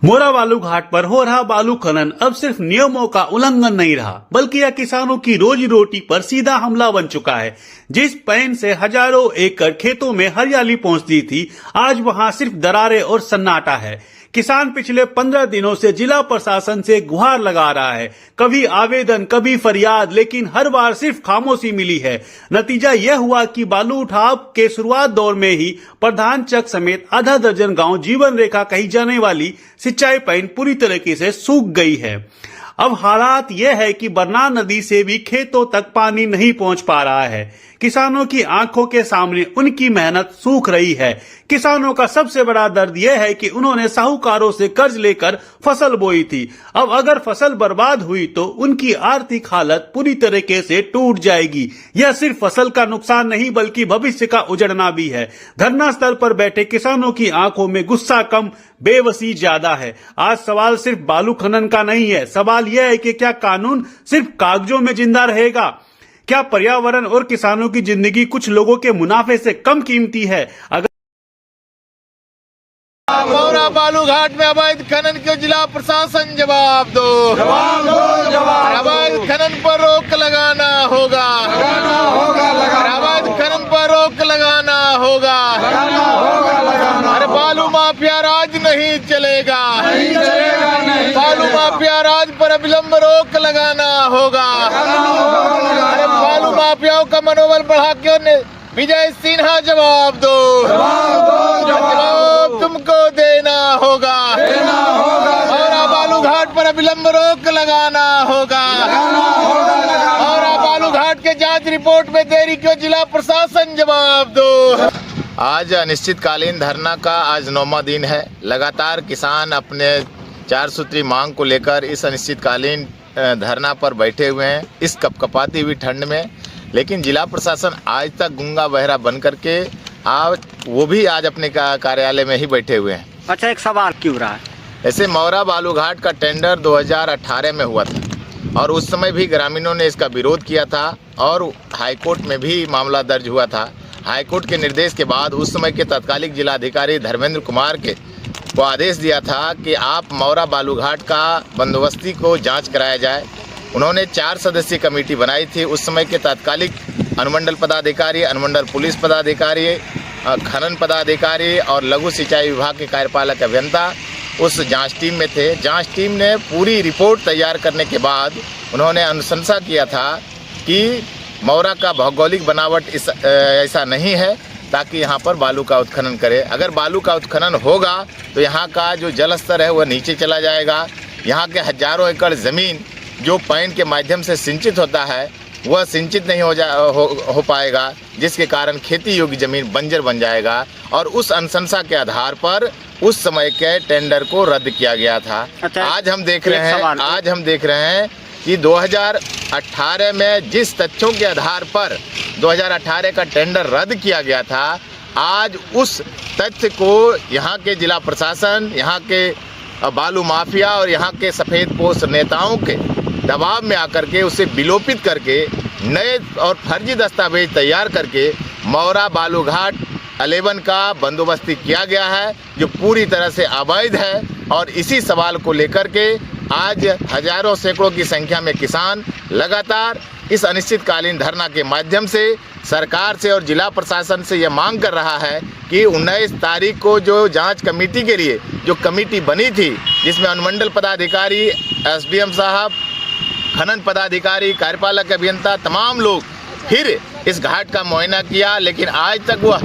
मोरा बालू घाट पर हो रहा बालू खनन अब सिर्फ नियमों का उल्लंघन नहीं रहा, बल्कि यह किसानों की रोजी रोटी पर सीधा हमला बन चुका है। जिस पैन से हजारों एकड़ खेतों में हरियाली पहुंचती थी, आज वहां सिर्फ दरारें और सन्नाटा है। किसान पिछले 15 दिनों से जिला प्रशासन से गुहार लगा रहा है, कभी आवेदन कभी फरियाद, लेकिन हर बार सिर्फ खामोशी मिली है। नतीजा यह हुआ कि बालू उठाव के शुरुआत दौर में ही प्रधान चक समेत आधा दर्जन गांव जीवन रेखा कही जाने वाली सिंचाई पैन पूरी तरीके से सूख गई है। अब हालात यह है कि बरना नदी से भी खेतों तक पानी नहीं पहुंच पा रहा है। किसानों की आंखों के सामने उनकी मेहनत सूख रही है। किसानों का सबसे बड़ा दर्द यह है कि उन्होंने साहूकारों से कर्ज लेकर फसल बोई थी। अब अगर फसल बर्बाद हुई तो उनकी आर्थिक हालत पूरी तरीके से टूट जाएगी। यह सिर्फ फसल का नुकसान नहीं बल्कि भविष्य का उजड़ना भी है। धरना स्थल पर बैठे किसानों की आंखों में गुस्सा कम, बेबसी ज्यादा है। आज सवाल सिर्फ बालू खनन का नहीं है, सवाल यह है कि क्या कानून सिर्फ कागजों में जिंदा रहेगा? क्या पर्यावरण और किसानों की जिंदगी कुछ लोगों के मुनाफे से कम कीमती है? अगर मौरा बालू घाट में अवैध खनन के जिला प्रशासन जवाब दो। अवैध खनन पर रोक लगाना होगा। अवैध खनन पर रोक लगाना होगा। अरे बालू माफिया राज नहीं चलेगा। बालू माफिया राज पर अविलंब रोक लगाना होगा। अरे बालू माफियाओं का मनोबल बढ़ा के विजय सिन्हा जवाब दो। जवाब तुमको देना होगा। मौरा बालू घाट पर अविलंब रोक लगाना होगा। मौरा बालू घाट के जांच रिपोर्ट में देरी क्यों, जिला प्रशासन जवाब दो। आज अनिश्चितकालीन धरना का आज 9वां दिन है। लगातार किसान अपने 4 सूत्री मांग को लेकर इस अनिश्चितकालीन धरना पर बैठे हुए हैं इस कपकपाती हुई ठंड में। लेकिन जिला प्रशासन आज तक गूंगा बहरा बन करके वो भी आज अपने कार्यालय में ही बैठे हुए हैं। अच्छा, एक सवाल क्यों रहा है? ऐसे मौरा बालू घाट का टेंडर 2018 में हुआ था और उस समय भी ग्रामीणों ने इसका विरोध किया था और हाईकोर्ट में भी मामला दर्ज हुआ था। हाईकोर्ट के निर्देश के बाद उस समय के तत्कालिक जिलाधिकारी धर्मेंद्र कुमार को आदेश दिया था कि आप मौरा बालू घाट का बंदोबस्ती को जांच कराया जाए। उन्होंने 4 सदस्यीय कमेटी बनाई थी। उस समय के तत्कालिक अनुमंडल पदाधिकारी, अनुमंडल पुलिस पदाधिकारी, खनन पदाधिकारी और लघु सिंचाई विभाग के कार्यपालक अभियंता उस जांच टीम में थे। जांच टीम ने पूरी रिपोर्ट तैयार करने के बाद उन्होंने अनुशंसा किया था कि मौरा का भौगोलिक बनावट ऐसा नहीं है ताकि यहाँ पर बालू का उत्खनन करे। अगर बालू का उत्खनन होगा तो यहाँ का जो जल स्तर है वह नीचे चला जाएगा। यहाँ के हजारों एकड़ ज़मीन जो पैन के माध्यम से सिंचित होता है वह सिंचित नहीं हो पाएगा, जिसके कारण खेती योग्य ज़मीन बंजर बन जाएगा। और उस अनुशंसा के आधार पर उस समय के टेंडर को रद्द किया गया था। अच्छा, आज हम देख रहे हैं कि 2018 में जिस तथ्यों के आधार पर 2018 का टेंडर रद्द किया गया था, आज उस तथ्य को यहाँ के जिला प्रशासन, यहाँ के बालू माफिया और यहाँ के सफ़ेदपोश नेताओं के दबाव में आकर के उसे विलोपित करके नए और फर्जी दस्तावेज तैयार करके मौरा बालू घाट 11 का बंदोबस्ती किया गया है, जो पूरी तरह से अवैध है। और इसी सवाल को लेकर के आज हजारों सैकड़ों की संख्या में किसान लगातार इस अनिश्चितकालीन धरना के माध्यम से सरकार से और जिला प्रशासन से यह मांग कर रहा है कि 19 तारीख को जो जांच कमेटी के लिए जो कमेटी बनी थी, जिसमें अनुमंडल पदाधिकारी, एसडीएम साहब, खनन पदाधिकारी, कार्यपालक अभियंता, तमाम लोग फिर इस घाट का मुआयना किया, लेकिन आज तक वह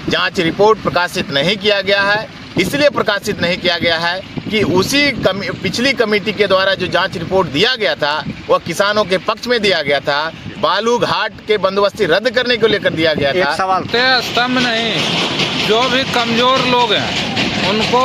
जांच रिपोर्ट प्रकाशित नहीं किया गया है। इसलिए प्रकाशित नहीं किया गया है कि उसी पिछली कमेटी के द्वारा जो जांच रिपोर्ट दिया गया था वह किसानों के पक्ष में दिया गया था। बालू घाट के बंदोबस्ती रद्द करने को लेकर दिया गया था। सवाल स्तंभ नहीं, जो भी कमजोर लोग हैं उनको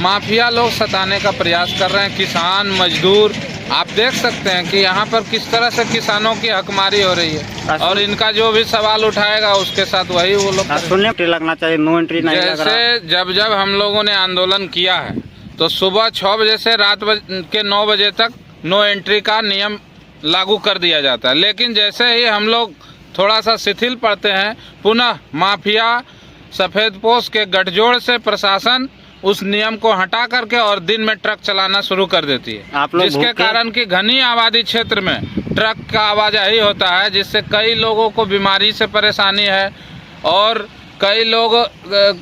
माफिया लोग सताने का प्रयास कर रहे हैं। किसान, मजदूर, आप देख सकते हैं कि यहाँ पर किस तरह से किसानों की हकमारी हो रही है और इनका जो भी सवाल उठाएगा उसके साथ वही वो लोग सुनने लगना चाहिए। नो एंट्री नहीं लग रहा। जैसे जब हम लोगों ने आंदोलन किया है तो सुबह 6 बजे से रात के 9 बजे तक नो एंट्री का नियम लागू कर दिया जाता है। लेकिन जैसे ही हम लोग थोड़ा सा शिथिल पड़ते हैं, पुनः माफिया, सफ़ेदपोश के गठजोड़ से प्रशासन उस नियम को हटा करके और दिन में ट्रक चलाना शुरू कर देती है, आप लोग जिसके भूखे- कारण कि घनी आबादी क्षेत्र में ट्रक का आवाजाही होता है, जिससे कई लोगों को बीमारी से परेशानी है। और कई लोग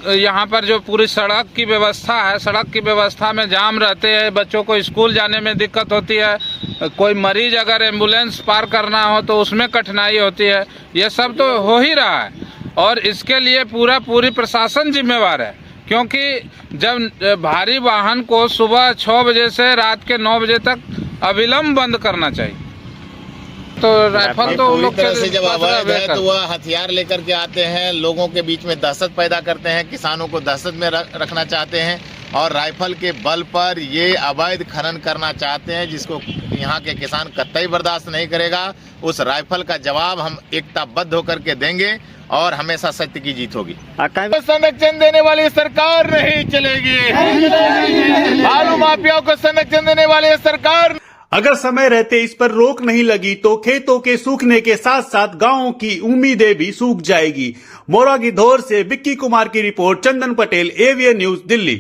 यहाँ पर जो पूरी सड़क की व्यवस्था है, सड़क की व्यवस्था में जाम रहते हैं, बच्चों को स्कूल जाने में दिक्कत होती है, कोई मरीज अगर एम्बुलेंस पार करना हो तो उसमें कठिनाई होती है। ये सब तो हो ही रहा है और इसके लिए पूरी प्रशासन जिम्मेवार है, क्योंकि जब भारी वाहन को सुबह 6 बजे से रात के 9 बजे तक अविलंब बंद करना चाहिए। तो राइफल तो पूरी लोग तरह से जब अवैध है तो वह हथियार लेकर के आते हैं, लोगों के बीच में दहशत पैदा करते हैं, किसानों को दहशत में रखना चाहते हैं और राइफल के बल पर ये अवैध खनन करना चाहते हैं, जिसको यहाँ के किसान कतई बर्दाश्त नहीं करेगा। उस राइफल का जवाब हम एकताबद्ध होकर के देंगे और हमेशा सत्य की जीत होगी। संरक्षण देने वाली सरकार नहीं चलेगी, बालू माफियाओं को संरक्षण देने वाली सरकार। अगर समय रहते इस पर रोक नहीं लगी तो खेतों के सूखने के साथ साथ गांवों की उम्मीदें भी सूख जाएगी। मोरा की धौर से विक्की कुमार की रिपोर्ट, चंदन पटेल, एवीएन न्यूज, दिल्ली।